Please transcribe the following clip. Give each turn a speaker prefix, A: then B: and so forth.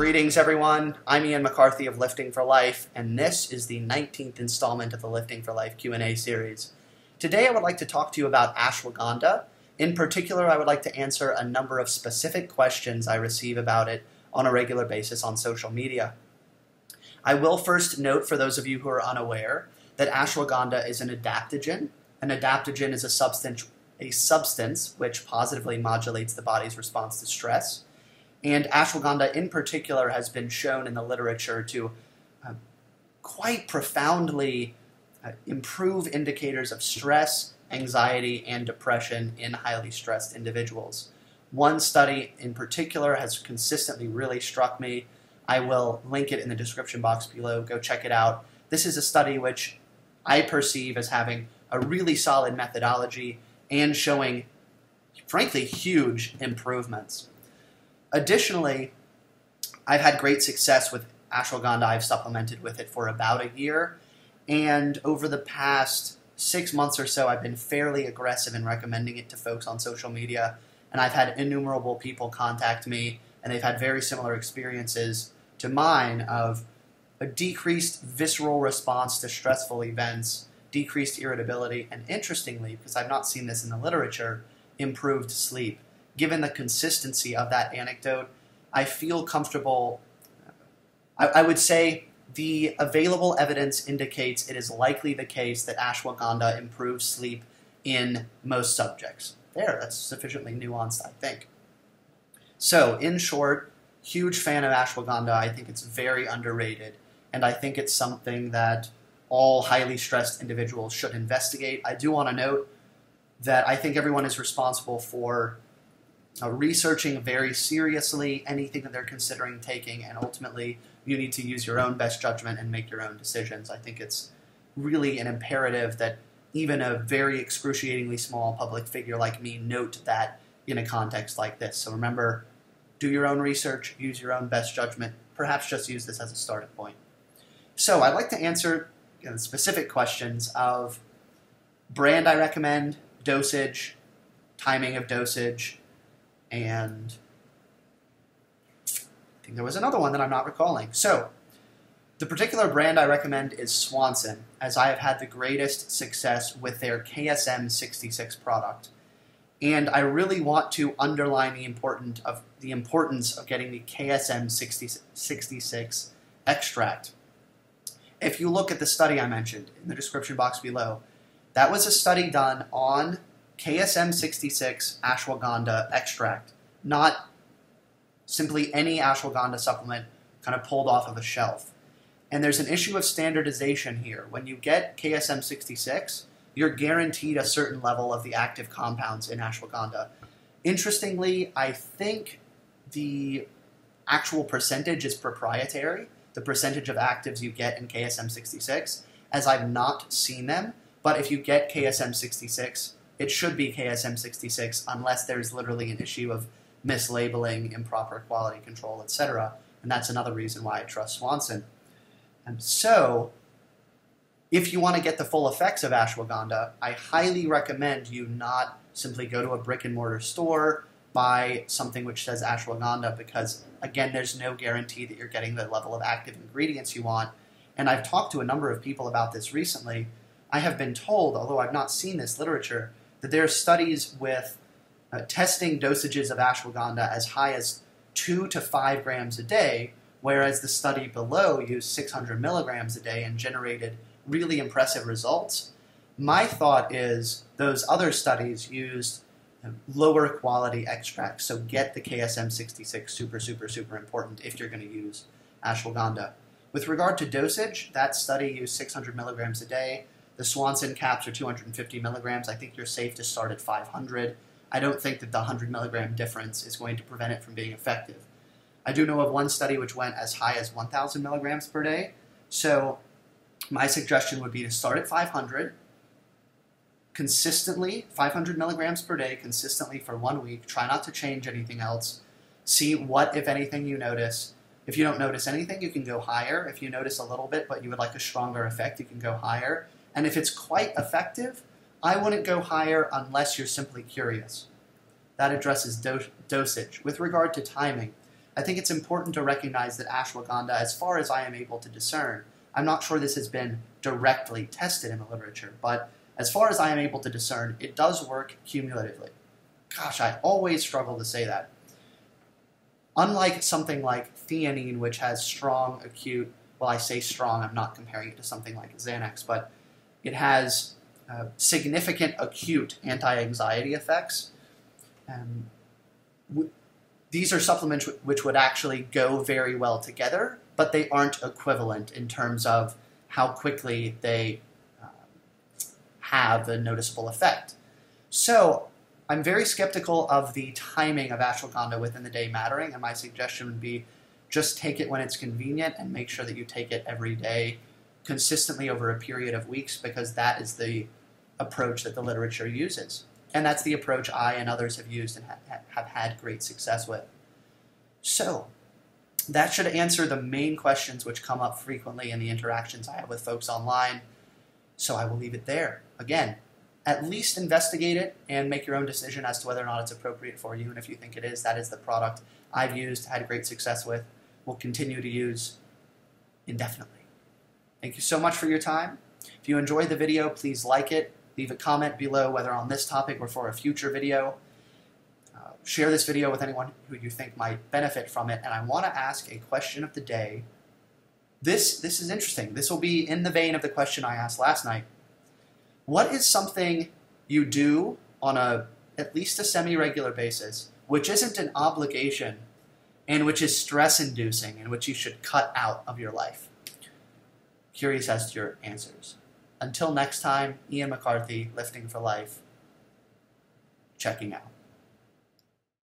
A: Greetings everyone, I'm Ian McCarthy of Lifting for Life, and this is the 19th installment of the Lifting for Life Q&A series. Today I would like to talk to you about ashwagandha. In particular, I would like to answer a number of specific questions I receive about it on a regular basis on social media. I will first note, for those of you who are unaware, that ashwagandha is an adaptogen. An adaptogen is a substance which positively modulates the body's response to stress. And ashwagandha in particular has been shown in the literature to quite profoundly improve indicators of stress, anxiety, and depression in highly stressed individuals. One study in particular has consistently really struck me. I will link it in the description box below. Go check it out. This is a study which I perceive as having a really solid methodology and showing, frankly, huge improvements. Additionally, I've had great success with ashwagandha. I've supplemented with it for about a year, and over the past 6 months or so, I've been fairly aggressive in recommending it to folks on social media, and I've had innumerable people contact me, and they've had very similar experiences to mine of a decreased visceral response to stressful events, decreased irritability, and interestingly, because I've not seen this in the literature, improved sleep. Given the consistency of that anecdote, I feel comfortable. I would say the available evidence indicates it is likely the case that ashwagandha improves sleep in most subjects. That's sufficiently nuanced, I think. So, in short, huge fan of ashwagandha. I think it's very underrated, and I think it's something that all highly stressed individuals should investigate. I do want to note that I think everyone is responsible for researching very seriously anything that they're considering taking, and ultimately you need to use your own best judgment and make your own decisions. I think it's really an imperative that even a very excruciatingly small public figure like me note that in a context like this. So remember, do your own research, use your own best judgment, perhaps just use this as a starting point. So I'd like to answer specific questions of brand I recommend, dosage, timing of dosage, and I think there was another one that I'm not recalling. So, the particular brand I recommend is Swanson, as I have had the greatest success with their KSM 66 product. And I really want to underline the importance of getting the KSM 66 extract. If you look at the study I mentioned in the description box below, that was a study done on KSM 66 ashwagandha extract, not simply any ashwagandha supplement kind of pulled off of a shelf. And there's an issue of standardization here. When you get KSM 66, you're guaranteed a certain level of the active compounds in ashwagandha. Interestingly, I think the actual percentage is proprietary, the percentage of actives you get in KSM 66, as I've not seen them. But if you get KSM 66, it should be KSM 66 unless there's literally an issue of mislabeling, improper quality control, etc. And that's another reason why I trust Swanson. And so, if you want to get the full effects of ashwagandha, I highly recommend you not simply go to a brick and mortar store, buy something which says ashwagandha, because again, there's no guarantee that you're getting the level of active ingredients you want. And I've talked to a number of people about this recently. I have been told, although I've not seen this literature, that there are studies with testing dosages of ashwagandha as high as 2 to 5 grams a day, whereas the study below used 600 milligrams a day and generated really impressive results. My thought is those other studies used lower quality extracts, so get the KSM 66, super important if you're going to use ashwagandha. With regard to dosage, that study used 600 milligrams a day. The Swanson caps are 250 milligrams. I think you're safe to start at 500. I don't think that the 100 milligram difference is going to prevent it from being effective. I do know of one study which went as high as 1,000 milligrams per day. So my suggestion would be to start at 500, consistently, 500 milligrams per day, consistently for 1 week. Try not to change anything else. See what, if anything, you notice. If you don't notice anything, you can go higher. If you notice a little bit, but you would like a stronger effect, you can go higher. And if it's quite effective, I wouldn't go higher unless you're simply curious. That addresses dosage. With regard to timing, I think it's important to recognize that ashwagandha, as far as I am able to discern, I'm not sure this has been directly tested in the literature, but as far as I am able to discern, it does work cumulatively. Gosh, I always struggle to say that. Unlike something like theanine, which has strong acute, well, I say strong, I'm not comparing it to something like Xanax, but it has significant acute anti-anxiety effects. These are supplements which would actually go very well together, but they aren't equivalent in terms of how quickly they have a noticeable effect. So I'm very skeptical of the timing of ashwagandha within the day mattering, and my suggestion would be just take it when it's convenient and make sure that you take it every day consistently over a period of weeks, because that is the approach that the literature uses. And that's the approach I and others have used and have had great success with. So that should answer the main questions which come up frequently in the interactions I have with folks online. So I will leave it there. Again, at least investigate it and make your own decision as to whether or not it's appropriate for you. And if you think it is, that is the product I've used, had great success with, will continue to use indefinitely. Thank you so much for your time. If you enjoyed the video, please like it. Leave a comment below whether on this topic or for a future video. Share this video with anyone who you think might benefit from it. And I want to ask a question of the day. This is interesting. This will be in the vein of the question I asked last night. What is something you do on at least a semi-regular basis, which isn't an obligation and which is stress-inducing and which you should cut out of your life? Curious as to your answers. Until next time, Ian McCarthy, Lifting for Life, checking out.